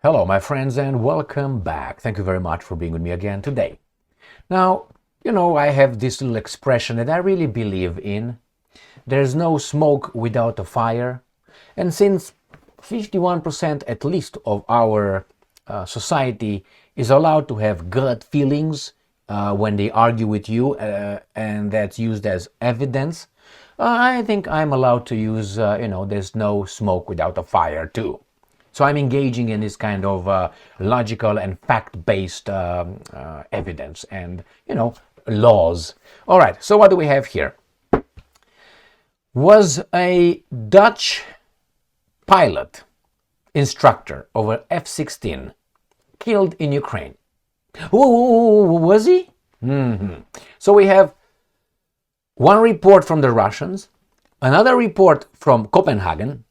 Hello, my friends, and welcome back. Thank you very much for being with me again today. Now, I have this little expression that I really believe in. There's no smoke without a fire. And since 51% at least of our society is allowed to have gut feelings when they argue with you, and that's used as evidence, I think I'm allowed to use, there's no smoke without a fire too. So I'm engaging in this kind of logical and fact-based evidence and, laws. All right, so what do we have here? Was a Dutch pilot, instructor of an F-16 killed in Ukraine. Was he? So we have one report from the Russians, another report from Copenhagen,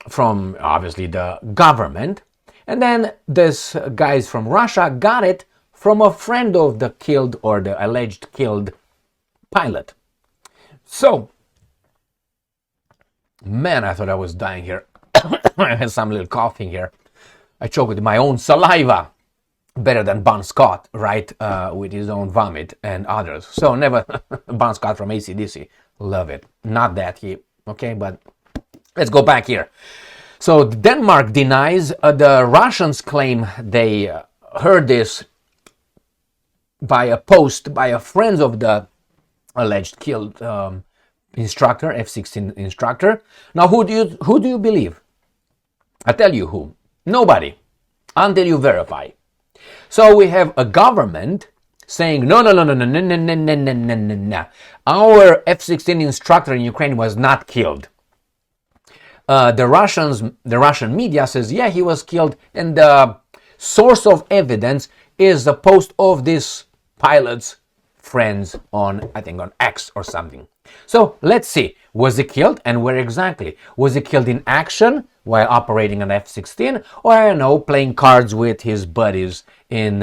from obviously the government, and then this guys from Russia got it from a friend of the killed or the alleged killed pilot. So, man, I thought I was dying here. I had some little coughing here. I choked with my own saliva. Better than Bon Scott, right? With his own vomit and others. So never Bon Scott from AC/DC. Love it. Not that okay, but let's go back here. So Denmark denies. The Russians claim they heard this by a post by a friend of the alleged killed instructor, F-16 instructor. Now, who do you believe? I tell you who. Nobody, until you verify. So we have a government saying no. Our F-16 instructor in Ukraine was not killed. The Russian media says, yeah, he was killed, and the source of evidence is the post of this pilot's friends on, I think, on X or something. So let's see, was he killed and where exactly? Was he killed in action while operating an F-16, or, I don't know, playing cards with his buddies in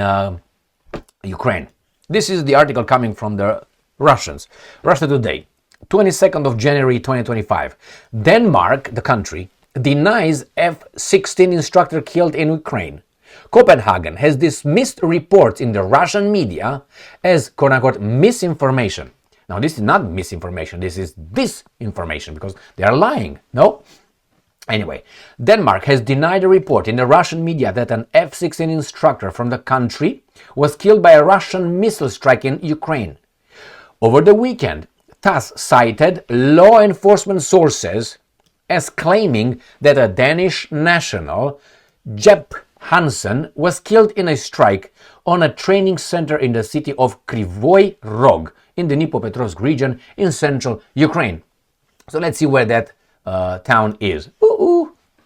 Ukraine? This is the article coming from the Russians. Russia Today. 22nd of January 2025. Denmark, the country, denies F-16 instructor killed in Ukraine. Copenhagen has dismissed reports in the Russian media as quote-unquote misinformation. Now, this is not misinformation, this is disinformation because they are lying. No? Anyway, Denmark has denied a report in the Russian media that an F-16 instructor from the country was killed by a Russian missile strike in Ukraine. Over the weekend, TASS cited law enforcement sources as claiming that a Danish national, Jep Hansen, was killed in a strike on a training center in the city of Kryvyi Rog in the Dnipropetrovsk region in central Ukraine. So let's see where that town is.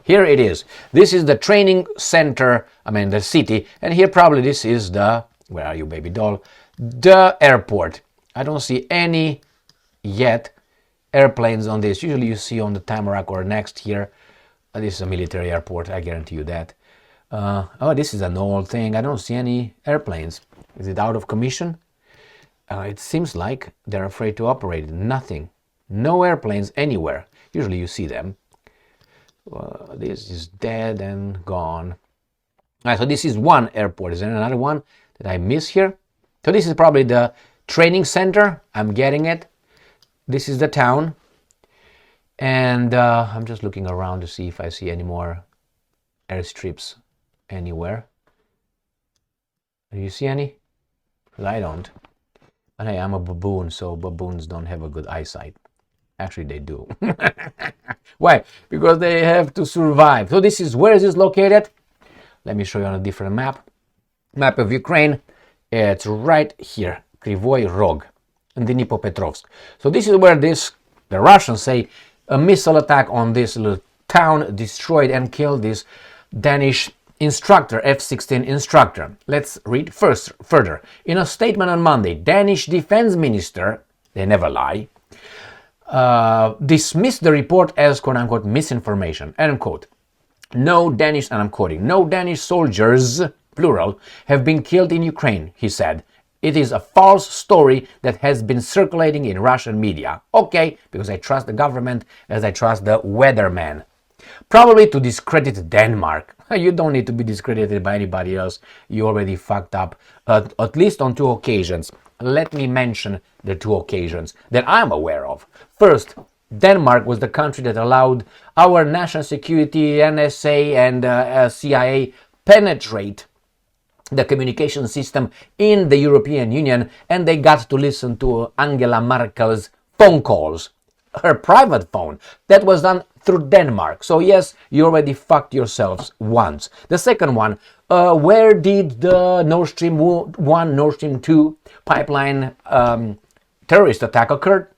Here it is. This is the training center, the city, and here probably this is the, where are you, baby doll? The airport. I don't see any yet airplanes on this. Usually you see on the Tamarack or next here. This is a military airport, I guarantee you that. This is an old thing. I don't see any airplanes. Is it out of commission? It seems like they're afraid to operate. Nothing. No airplanes anywhere. Usually you see them. This is dead and gone. So this is one airport. Is there another one that I miss here? So this is probably the training center. I'm getting it. This is the town. And I'm just looking around to see if I see any more airstrips anywhere. Do you see any? Well, I don't. But hey, I'm a baboon, so baboons don't have a good eyesight. Actually, they do. Why? Because they have to survive. So this is, where is this located? Let me show you on a different map. Map of Ukraine. It's right here, Kryvyi Rog, in Dnipropetrovsk. So this is where the Russians say a missile attack on this little town destroyed and killed this Danish instructor, F-16 instructor. Let's read further. In a statement on Monday, Danish defense minister, they never lie, dismissed the report as quote-unquote misinformation, end quote. No Danish, and I'm quoting, no Danish soldiers, plural, have been killed in Ukraine, he said. It is a false story that has been circulating in Russian media. Okay, because I trust the government as I trust the weatherman. Probably to discredit Denmark. You don't need to be discredited by anybody else. You already fucked up, at least on 2 occasions. Let me mention the 2 occasions that I'm aware of. First, Denmark was the country that allowed our national security, NSA and CIA penetrate the communication system in the European Union, and they got to listen to Angela Merkel's phone calls, her private phone. That was done through Denmark. So yes, you already fucked yourselves once. The second one, where did the Nord Stream 1, Nord Stream 2 pipeline terrorist attack occur?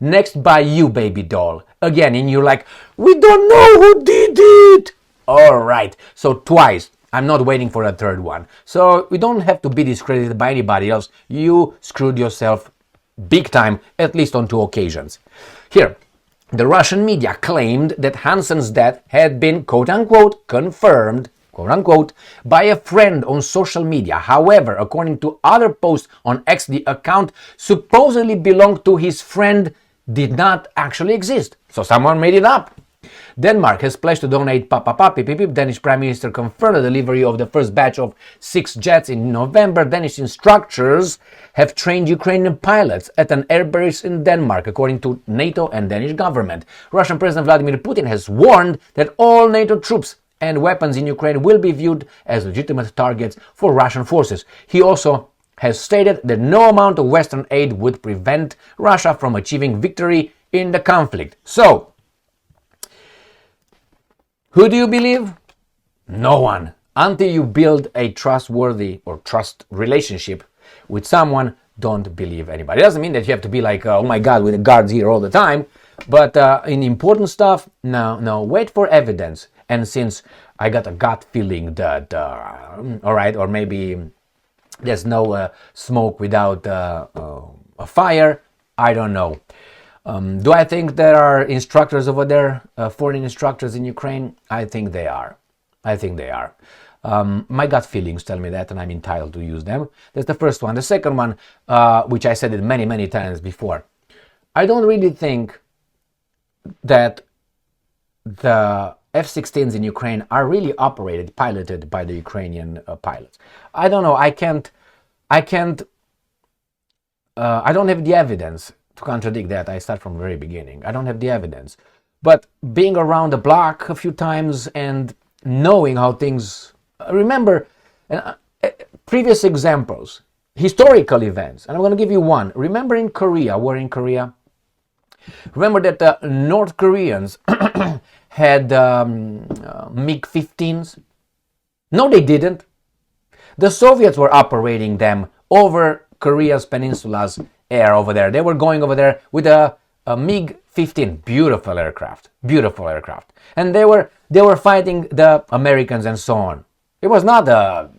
Next by you, baby doll. Again, and you're like, we don't know who did it. All right, so twice. I'm not waiting for a third one. So we don't have to be discredited by anybody else. You screwed yourself big time, at least on 2 occasions. Here, the Russian media claimed that Hansen's death had been, quote-unquote, confirmed, quote-unquote, by a friend on social media. However, according to other posts on X, the account supposedly belonged to his friend did not actually exist. So someone made it up. Denmark has pledged to donate Danish Prime Minister confirmed the delivery of the first batch of 6 jets in November. Danish instructors have trained Ukrainian pilots at an air base in Denmark, according to NATO and Danish government. Russian President Vladimir Putin has warned that all NATO troops and weapons in Ukraine will be viewed as legitimate targets for Russian forces. He also has stated that no amount of Western aid would prevent Russia from achieving victory in the conflict. So, who do you believe? No one. Until you build a trustworthy or trust relationship with someone, don't believe anybody. It doesn't mean that you have to be like, oh my God, with the guards here all the time. But in important stuff, no, wait for evidence. And since I got a gut feeling that, all right, or maybe there's no smoke without a fire, I don't know. Do I think there are instructors over there, foreign instructors in Ukraine? I think they are. My gut feelings tell me that, and I'm entitled to use them. That's the first one. The second one, which I said it many, many times before, I don't really think that the F-16s in Ukraine are really piloted by the Ukrainian pilots. I don't know. I don't have the evidence to contradict that. I start from the very beginning. I don't have the evidence. But being around the block a few times and knowing how things... Remember previous examples, historical events, and I'm going to give you one. Remember in Korea, war in Korea? Remember that the North Koreans had MiG-15s? No, they didn't. The Soviets were operating them over Korea's peninsula's air over there. They were going over there with a MiG-15, beautiful aircraft. And they were fighting the Americans and so on. It was not the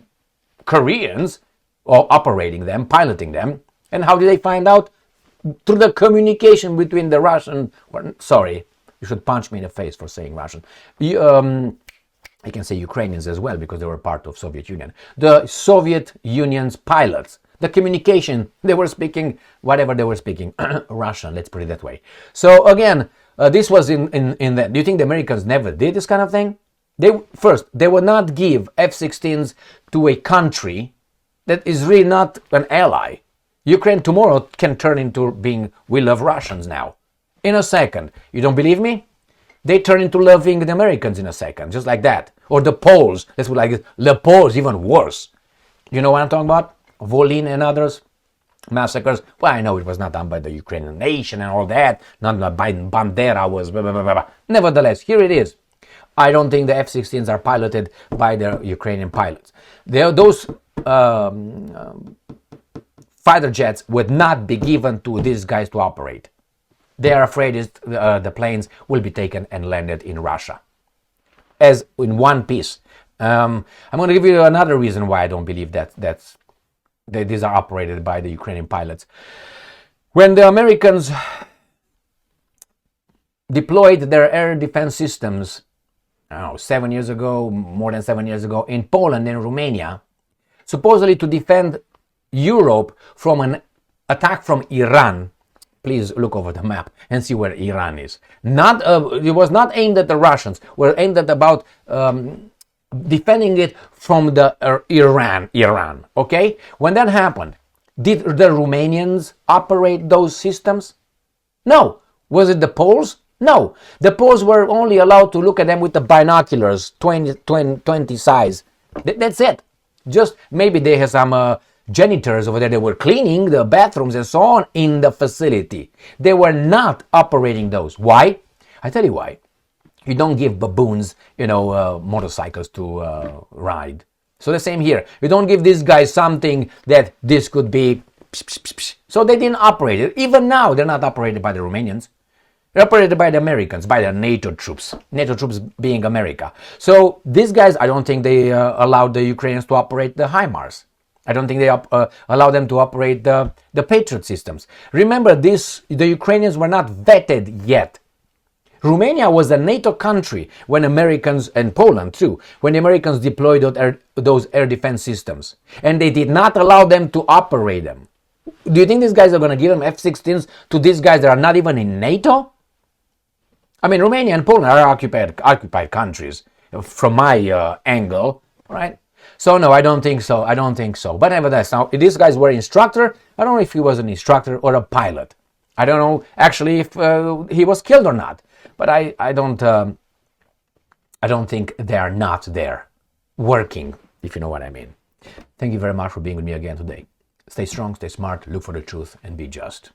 Koreans operating them, piloting them. And how did they find out? Through the communication between the Russian... Sorry, you should punch me in the face for saying Russian. I can say Ukrainians as well because they were part of Soviet Union. The Soviet Union's pilots, the communication, they were speaking whatever they were speaking, Russian, let's put it that way. So again, this was in that. Do you think the Americans never did this kind of thing? They would not give F-16s to a country that is really not an ally. Ukraine tomorrow can turn into being, we love Russians now. In a second. You don't believe me? They turn into loving the Americans in a second, just like that. Or the Poles. That's what like the Poles, even worse. You know what I'm talking about? Volyn and others. Massacres. Well, I know it was not done by the Ukrainian nation and all that. Not by Bandera was blah, blah, blah, blah. Nevertheless, here it is. I don't think the F-16s are piloted by the Ukrainian pilots. Those fighter jets would not be given to these guys to operate. They are afraid the planes will be taken and landed in Russia. As in one piece. I'm going to give you another reason why I don't believe that these are operated by the Ukrainian pilots. When the Americans deployed their air defense systems, I don't know, 7 years ago, more than 7 years ago, in Poland and Romania, supposedly to defend Europe from an attack from Iran, Please look over the map and see where Iran is. It was not aimed at the Russians. Were aimed at about defending it from the Iran. Okay? When that happened, did the Romanians operate those systems? No. Was it the Poles? No. The Poles were only allowed to look at them with the binoculars, 20 size. That's it. Just maybe they have some janitors over there. They were cleaning the bathrooms and so on in the facility. They were not operating those. Why? I tell you why. You don't give baboons, motorcycles to ride. So the same here. You don't give these guys something that this could be. So they didn't operate it. Even now, they're not operated by the Romanians. They're operated by the Americans, by the NATO troops. NATO troops being America. So these guys, I don't think they allowed the Ukrainians to operate the HIMARS. I don't think they allow them to operate the Patriot systems. Remember, the Ukrainians were not vetted yet. Romania was a NATO country when Americans, and Poland too, when the Americans deployed those air defense systems. And they did not allow them to operate them. Do you think these guys are going to give them F-16s to these guys that are not even in NATO? I mean, Romania and Poland are occupied countries from my angle, right? So no, I don't think so. But nevertheless, now these guys were instructor. I don't know if he was an instructor or a pilot. I don't know actually if he was killed or not. But I don't think they are not there working, if you know what I mean. Thank you very much for being with me again today. Stay strong, stay smart, look for the truth, and be just.